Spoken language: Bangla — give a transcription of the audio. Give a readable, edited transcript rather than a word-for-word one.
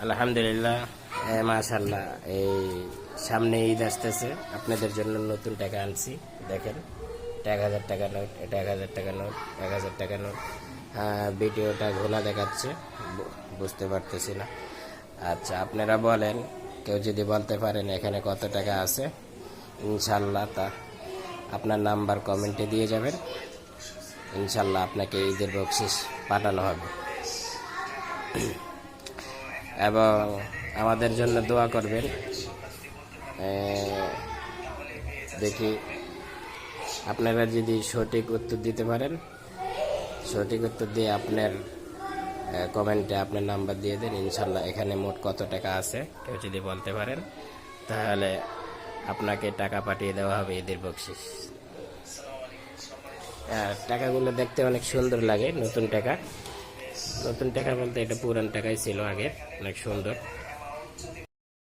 আলহামদুলিল্লাহ, মাশাল্লাহ। এই সামনে ঈদ আসতেছে, আপনাদের জন্য নতুন টাকা আনছি। দেখেন, 1000 টাকা নোট, এটা 1000 টাকা নোট, 1000 টাকা নোট। ভিডিওটা ঘোলা দেখাচ্ছে, বুঝতে পারতেছি না। আচ্ছা, আপনারা বলেন, কেউ যদি বলতে পারেন এখানে কত টাকা আছে, ইনশাল্লাহ তা আপনার নাম্বার কমেন্টে দিয়ে যাবেন। ইনশাল্লাহ আপনাকে ঈদের বকশিস পাঠানো হবে। এবং আমাদের জন্য দোয়া করবেন। দেখি আপনারা যদি সঠিক উত্তর দিতে পারেন, সঠিক উত্তর দিয়ে আপনার কমেন্টে আপনার নাম্বার দিয়ে দেন। ইনশাল্লাহ এখানে মোট কত টাকা আছে কেউ যদি বলতে পারেন, তাহলে আপনাকে টাকা পাঠিয়ে দেওয়া হবে ঈদের বকশিস। টাকাগুলো দেখতে অনেক সুন্দর লাগে, নতুন টাকা। নতুন টাকা বলতে এটা পুরান টাকাই ছিল আগে, অনেক সুন্দর।